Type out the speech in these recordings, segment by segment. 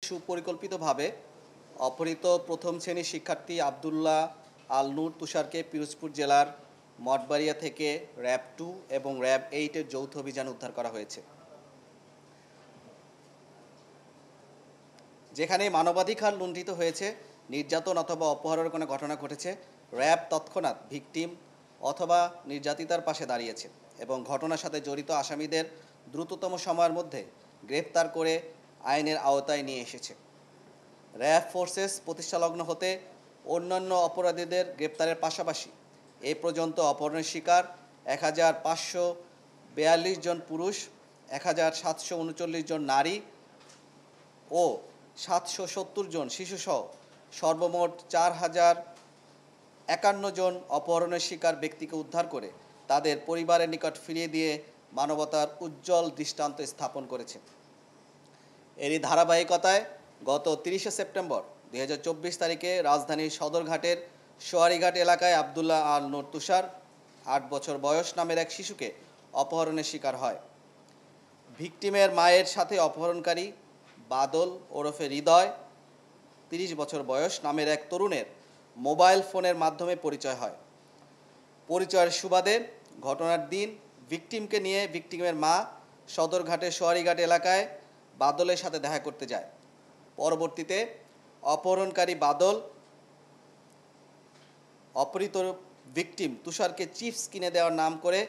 সুপরিকল্পিতভাবে অপহৃত প্রথম শ্রেণীর শিক্ষার্থী আবদুল্লাহ আল নূর তুষারকে পিরোজপুর জেলার মঠবাড়িয়া থেকে র্যাব 2 এবং র্যাব 8-এর যৌথ অভিযানে উদ্ধার করা হয়েছে, যেখানে মানবাধিকার লঙ্ঘিত হয়েছে, নির্যাতন অথবা অপহরণের কোনো ঘটনা ঘটেছে। র্যাব তৎক্ষণাৎ ভিকটিম অথবা নির্যাতিতার পাশে দাঁড়িয়েছে এবং ঘটনার সাথে জড়িত আসামিদের দ্রুততম সময়ের মধ্যে গ্রেপ্তার করে আইনের আওতায় নিয়ে এসেছে। র্যাব ফোর্সেস প্রতিষ্ঠালগ্ন হতে অন্যান্য অপরাধীদের গ্রেপ্তারের পাশাপাশি এ পর্যন্ত অপহরণের শিকার 1542 জন পুরুষ, 1739 জন নারী ও 770 জন শিশুসহ সর্বমোট 4051 জন অপহরণের শিকার ব্যক্তিকে উদ্ধার করে তাদের পরিবারের নিকট ফিরিয়ে দিয়ে মানবতার উজ্জ্বল দৃষ্টান্ত স্থাপন করেছে। এরই ধারাবাহিকতায় গত 30 সেপ্টেম্বর 2024 তারিখে রাজধানীর সদরঘাটের সোয়ারিঘাট এলাকায় আবদুল্লাহ আল নূর তুষার 8 বছর বয়স নামের এক শিশুকে অপহরণের শিকার হয়। ভিকটিমের মায়ের সাথে অপহরণকারী বাদল ওরফে হৃদয় 30 বছর বয়স নামের এক তরুণের মোবাইল ফোনের মাধ্যমে পরিচয় হয়। পরিচয়ের সুবাদে ঘটনার দিন ভিকটিমকে নিয়ে ভিকটিমের মা সদরঘাটের সোয়ারিঘাট এলাকায় বাদলের সাথে দেখা করতে যায়। পরবর্তীতে অপহরণকারী বাদল অপহৃত ভিকটিম তুষারকে চিপস কিনে দেওয়ার নাম করে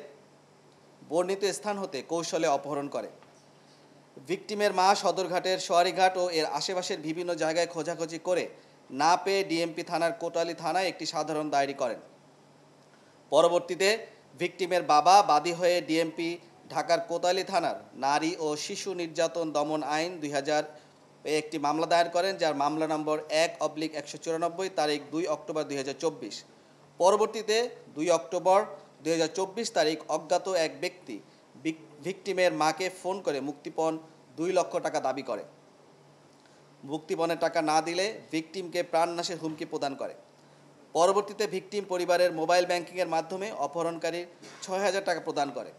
বর্ণিত স্থান হতে কৌশলে অপহরণ করে। ভিকটিমের মা সদরঘাটের সোয়ারিঘাট ও এর আশেপাশের বিভিন্ন জায়গায় খোঁজাখুঁজি করে না পেয়ে ডিএমপি থানার কোটালী থানায় একটি সাধারণ ডায়েরি করেন। পরবর্তীতে ভিকটিমের বাবা বাদী হয়ে ডিএমপি ঢাকার কোতালী থানার নারী ও শিশু নির্যাতন দমন আইন 2000 একটি মামলা দায়ের করেন, যার মামলা নম্বর 1/194 তারিখ 2 অক্টোবর 2024। পরবর্তীতে 2 অক্টোবর 2024 তারিখ অজ্ঞাত এক ব্যক্তি ভিকটিমের মাকে ফোন করে মুক্তিপণ 2 লক্ষ টাকা দাবি করে। মুক্তিপণের টাকা না দিলে ভিকটিমকে প্রাণনাশের হুমকি প্রদান করে। পরবর্তীতে ভিকটিম পরিবারের মোবাইল ব্যাংকিংয়ের মাধ্যমে অপহরণকারীর 6000 টাকা প্রদান করে।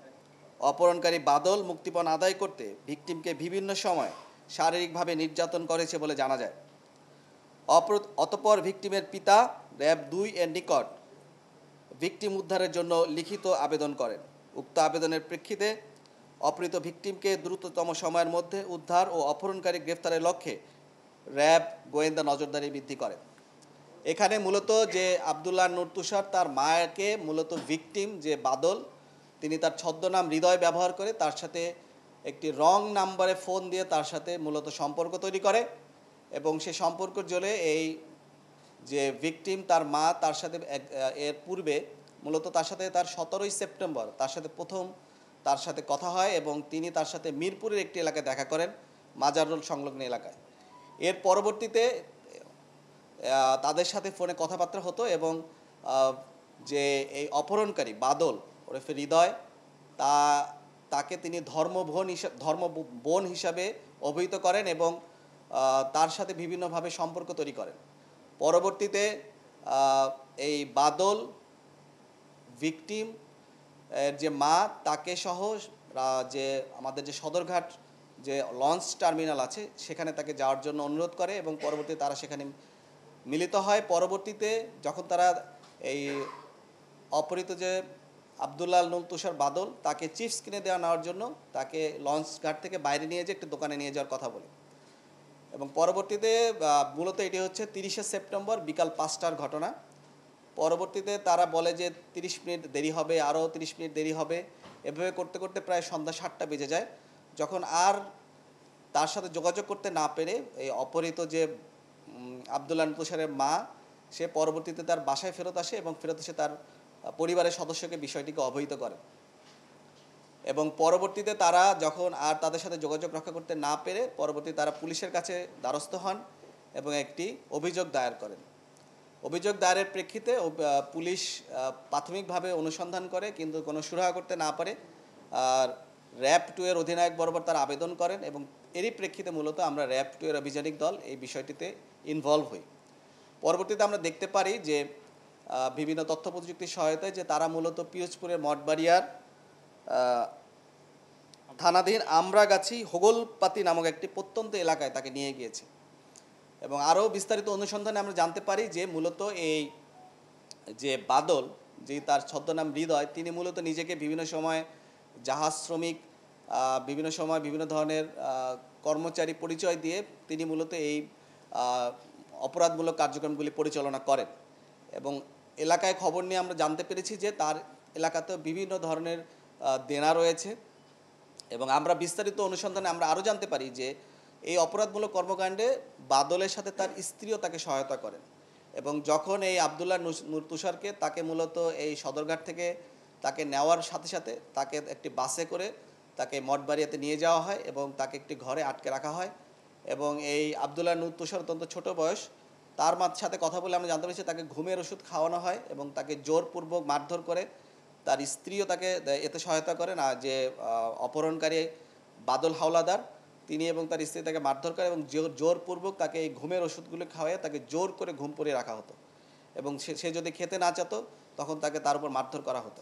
অপহরণকারী বাদল মুক্তিপণ আদায় করতে ভিকটিমকে বিভিন্ন সময় শারীরিকভাবে নির্যাতন করেছে বলে জানা যায়। অতঃপর ভিকটিমের পিতা র্যাব 2 এর নিকট ভিকটিম উদ্ধারের জন্য লিখিত আবেদন করেন। উক্ত আবেদনের প্রেক্ষিতে অপহৃত ভিকটিমকে দ্রুততম সময়ের মধ্যে উদ্ধার ও অপহরণকারী গ্রেফতারের লক্ষ্যে র্যাব গোয়েন্দা নজরদারি বৃদ্ধি করে। এখানে মূলত যে আবদুল্লাহ নূর তুষার তার মাকে মূলত ভিকটিম যে বাদল, তিনি তার ছদ্মনাম হৃদয় ব্যবহার করে তার সাথে একটি রং নাম্বারে ফোন দিয়ে তার সাথে মূলত সম্পর্ক তৈরি করে এবং সে সম্পর্কের জোরে এই যে ভিকটিম তার মা তার সাথে এর পূর্বে মূলত তার সাথে তার 17 সেপ্টেম্বর তার সাথে প্রথম তার সাথে কথা হয় এবং তিনি তার সাথে মিরপুরের একটি এলাকায় দেখা করেন, মাজার রোড সংলগ্ন এলাকায়। এর পরবর্তীতে তাদের সাথে ফোনে কথাবার্তা হতো এবং যে এই বাদল ওরফে হৃদয় তাকে তিনি ধর্মবোন হিসাবে অভিহিত করেন এবং তার সাথে বিভিন্নভাবে সম্পর্ক তৈরি করেন। পরবর্তীতে এই বাদল ভিকটিম এর যে মা তাকে সহ যে আমাদের যে সদরঘাট যে লঞ্চ টার্মিনাল আছে সেখানে তাকে যাওয়ার জন্য অনুরোধ করে এবং পরবর্তীতে তারা সেখানে মিলিত হয়। পরবর্তীতে যখন তারা এই অপহৃত যে আবদুল্লাহ নূর তুষার বাদল তাকে চিপস কিনে নেওয়ার জন্য তাকে লঞ্চ ঘাট থেকে বাইরে নিয়ে যেয়ে একটি দোকানে নিয়ে যাওয়ার কথা বলে এবং পরবর্তীতে মূলত এটি হচ্ছে 30 সেপ্টেম্বর বিকাল 5টার ঘটনা। পরবর্তীতে তারা বলে যে 30 মিনিট দেরি হবে, আরও 30 মিনিট দেরি হবে, এভাবে করতে করতে প্রায় সন্ধ্যা 7টা বেজে যায়। যখন আর তার সাথে যোগাযোগ করতে না পেরে এই অপহৃত যে আবদুল্লাহ তুষারের মা সে পরবর্তীতে তার বাসায় ফেরত আসে এবং ফেরত এসে তার পরিবারের সদস্যকে বিষয়টিকে অবহিত করে এবং পরবর্তীতে তারা যখন আর তাদের সাথে যোগাযোগ রক্ষা করতে না পেরে পরবর্তীতে তারা পুলিশের কাছে দ্বারস্থ হন এবং একটি অভিযোগ দায়ের করেন। অভিযোগ দায়েরের প্রেক্ষিতে পুলিশ প্রাথমিকভাবে অনুসন্ধান করে কিন্তু কোনো সুরাহা করতে না পারে আর র্যাব 2 এর অধিনায়ক বরাবর তারা আবেদন করেন এবং এরই প্রেক্ষিতে মূলত আমরা র্যাব 2 এর অভিযানিক দল এই বিষয়টিতে ইনভলভ হই। পরবর্তীতে আমরা দেখতে পারি যে বিভিন্ন তথ্য প্রযুক্তির সহায়তায় যে তারা মূলত পিরোজপুরের মঠবাড়িয়ার থানাধীন আমরাগাছি হোগলপাতি নামক একটি প্রত্যন্ত এলাকায় তাকে নিয়ে গিয়েছে এবং আরও বিস্তারিত অনুসন্ধানে আমরা জানতে পারি যে মূলত এই যে বাদল, যে তার ছদ্মনাম হৃদয়, তিনি মূলত নিজেকে বিভিন্ন সময় জাহাজ শ্রমিক, বিভিন্ন সময় বিভিন্ন ধরনের কর্মচারী পরিচয় দিয়ে তিনি মূলত এই অপরাধমূলক কার্যক্রমগুলি পরিচালনা করেন। এবং এলাকায় খবর নিয়ে আমরা জানতে পেরেছি যে তার এলাকাতেও বিভিন্ন ধরনের দেনা রয়েছে। এবং আমরা বিস্তারিত অনুসন্ধানে আমরা আরও জানতে পারি যে এই অপরাধমূলক কর্মকাণ্ডে বাদলের সাথে তার স্ত্রীও তাকে সহায়তা করেন। এবং যখন এই আবদুল্লাহ নূর তুষারকে তাকে মূলত এই সদরঘাট থেকে তাকে নেওয়ার সাথে সাথে তাকে একটি বাসে করে তাকে মঠবাড়িয়াতে নিয়ে যাওয়া হয় এবং তাকে একটি ঘরে আটকে রাখা হয়। এবং এই আবদুল্লাহ নূর তুষার অত্যন্ত ছোট বয়স, তার সাথে কথা বলে আমরা জানতে পেরেছি তাকে ঘুমের ওষুধ খাওয়ানো হয় এবং তাকে জোরপূর্বক মারধর করে। তার স্ত্রীও তাকে এতে সহায়তা করেন। আর যে অপহরণকারী বাদল হাওলাদার, তিনি এবং তার স্ত্রী তাকে মারধর করে এবং জোরপূর্বক তাকে এই ঘুমের ওষুধগুলো খাওয়ায় তাকে জোর করে ঘুম পড়িয়ে রাখা হতো। এবং সে যদি খেতে না চাতো তখন তাকে তার উপর মারধর করা হতো।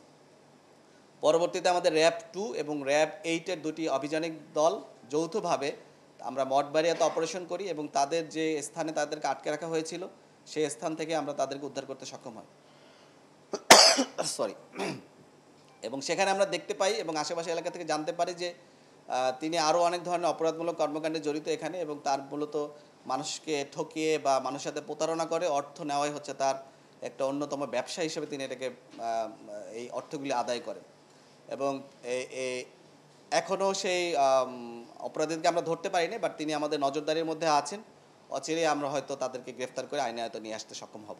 পরবর্তীতে আমাদের র্যাব 2 এবং র্যাব 8-এর দুটি অভিযানিক দল যৌথভাবে আমরা মঠবাড়িয়াতে অপারেশন করি এবং তাদের যে স্থানে তাদেরকে আটকে রাখা হয়েছিল সেই স্থান থেকে আমরা তাদেরকে উদ্ধার করতে সক্ষম হই। সরি। এবং সেখানে আমরা দেখতে পাই এবং আশেপাশে এলাকা থেকে জানতে পারি যে তিনি আরও অনেক ধরনের অপরাধমূলক কর্মকাণ্ডে জড়িত এখানে, এবং তার মূলত মানুষকে ঠকিয়ে বা মানুষের সাথে প্রতারণা করে অর্থ নেওয়াই হচ্ছে তার একটা অন্যতম ব্যবসা হিসেবে তিনি এটাকে এই অর্থগুলি আদায় করেন। এবং এখনও সেই অপরাধীদেরকে আমরা ধরতে পারিনি, বাট তিনি আমাদের নজরদারির মধ্যে আছেন। অচিরেই আমরা হয়তো তাদেরকে গ্রেফতার করে আইনের আওতায় নিয়ে আসতে সক্ষম হব।